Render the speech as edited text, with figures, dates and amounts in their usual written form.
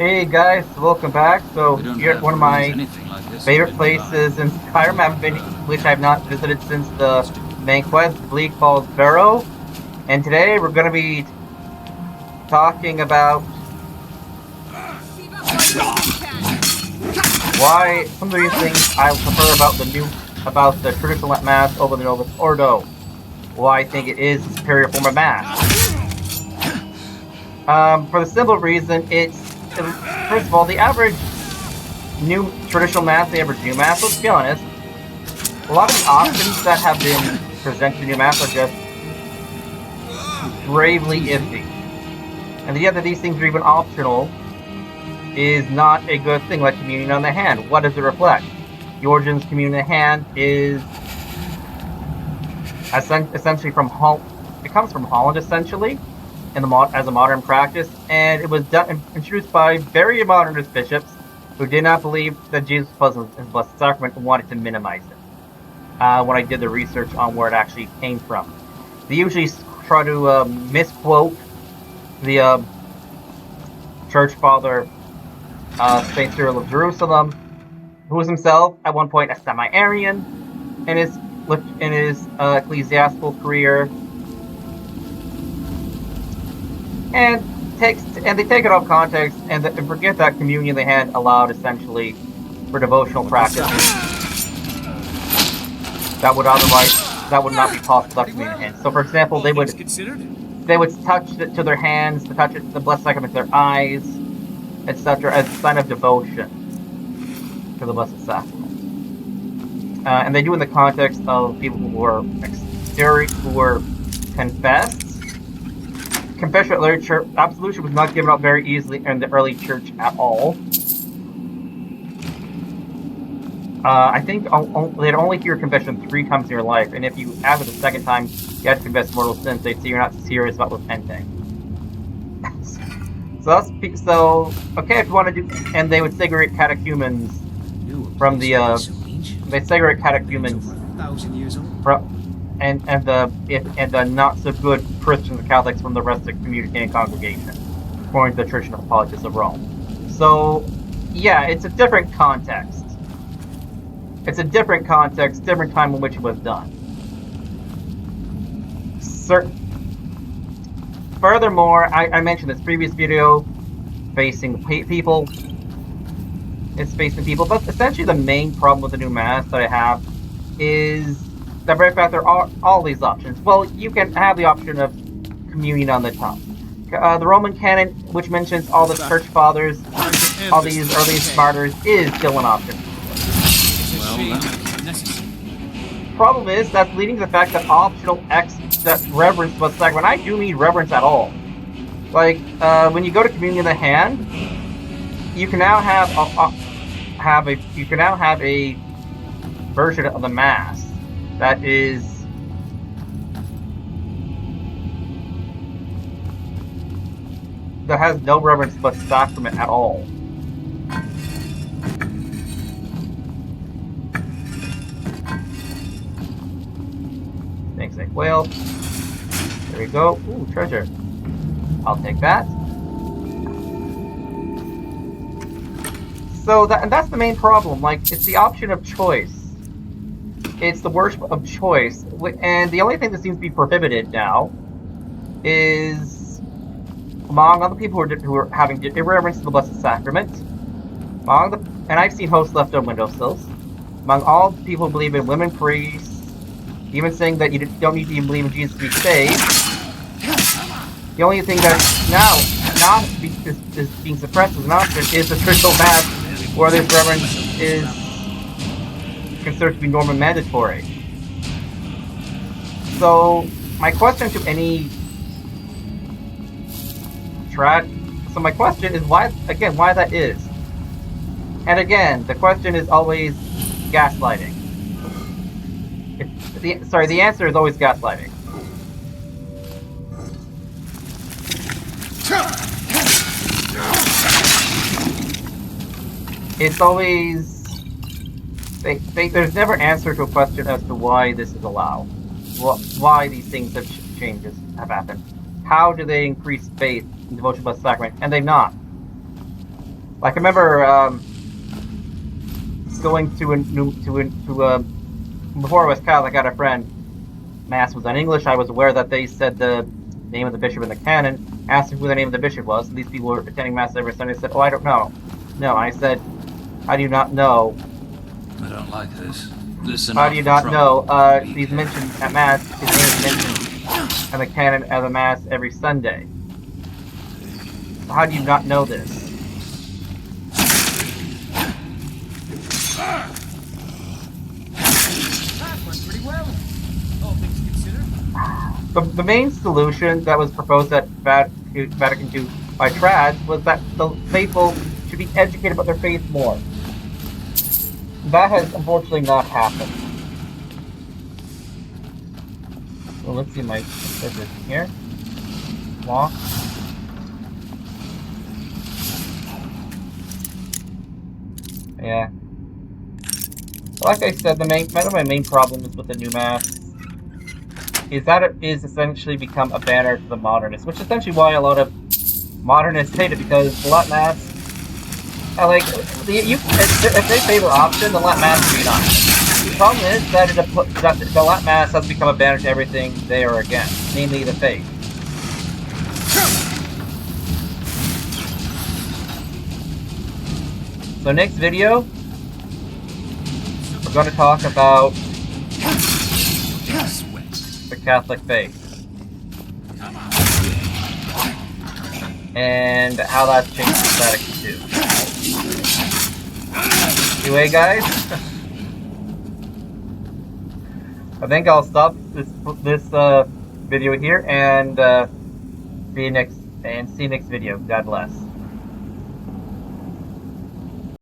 Hey guys, welcome back. So We don't you're at have one of rules my anything like this in favorite Midnight Light. places in Skyrim, which I've not visited since the main quest, BLEAKFALLS Barrow. And today we're going to be talking about why some of these things I prefer about the traditional mass over the Novus Ordo. Why I think it is a superior form of mass. For the simple reason, first of all, the average new traditional mass, the average new mass, let's be honest, a lot of the options that have been presented in new maps are just gravely iffy. And the idea that these things are even optional is not a good thing, like Communion on the Hand. What does it reflect? The origins Communion on the Hand is essentially from it comes from Holland, essentially, as a modern practice, and it was introduced by very modernist bishops who did not believe that Jesus was his blessed sacrament and wanted to minimize it. When I did the research on where it actually came from, they usually try to misquote the church father Saint Cyril of Jerusalem, who was himself at one point a semi-Arian in his ecclesiastical career, and they take it out of context and forget that communion they had allowed essentially for devotional practices that would not be possible without communion in hand. So, for example, they would touch it to their hands, to touch it, the blessed sacrament to their eyes, etc., as a sign of devotion to the blessed sacrament. And they do in the context of people who were confessed. Confession at early church, absolution was not given out very easily in the early church at all. I think they'd only hear confession 3 times in your life, and if you add it the second time you had to confess mortal sins, they'd say you're not serious about repenting. So okay, if you want to do, and they would segregate catechumens from the they segregate catechumens from and the not so good Christians and Catholics from the rest of the communicating congregation, according to the Tradition of Apologists of Rome. So yeah, it's a different context. It's a different context, different time in which it was done. Furthermore, I mentioned this previous video, facing people. It's facing people, but essentially the main problem with the new mass that I have is the very fact there are all these options. Well, you can have the option of communion on the tongue. The Roman canon, which mentions all the church fathers, all these earliest martyrs, is still an option. Problem is that's leading to the fact that that reverence was sacrament. I do mean reverence at all. Like when you go to communion in the hand, you can now have a version of the mass that has no reverence but sacrament at all. Thanks, Nick Whale. There we go. Ooh, treasure. I'll take that. So that's the main problem. Like, it's the option of choice. It's the worship of choice, and the only thing that seems to be prohibited now is among other people who are having irreverence to the Blessed Sacrament. And I've seen hosts left on windowsills. Among all people who believe in women priests, even saying that you don't need to even believe in Jesus to be saved. The only thing that's now is being suppressed as an option is the traditional mass, where this reverence is considered to be norm and mandatory. So my question is why that is. And again, the question is always gaslighting. The answer is always gaslighting. It's always there's never an answer to a question as to why this is allowed, why these things have happened. How do they increase faith in devotion to the sacrament? And they've not. Like I remember going to before I was Catholic, I had a friend. Mass was in English. I was aware that they said the name of the bishop in the canon. Asked him who the name of the bishop was, and these people were attending Mass every Sunday. Said, "Oh, I don't know." No, I said, "How do you not know? I don't like this. Listen How up do you for not trouble. know? Be He's careful. mentioned at Mass. His name is mentioned in the canon of the Mass every Sunday. So how do you not know this?" That went pretty well, all things considered. The main solution that was proposed at Vatican II by trads was that the faithful should be educated about their faith more. That has unfortunately not happened. Well, let's see my business here. Walk. Yeah. Like I said, one of my main problems with the new Mass is that it is essentially become a banner to the modernists, which is essentially why a lot of modernists hate it, because the Latin Mass, if they favor option, the Latin Mass would be nice. The problem is that the Latin Mass has become a banner to everything they are against, namely the faith. So next video, we're going to talk about the Catholic faith and how that's changed Vatican II. Anyway, guys, I think I'll stop this video here and see you next video. God bless.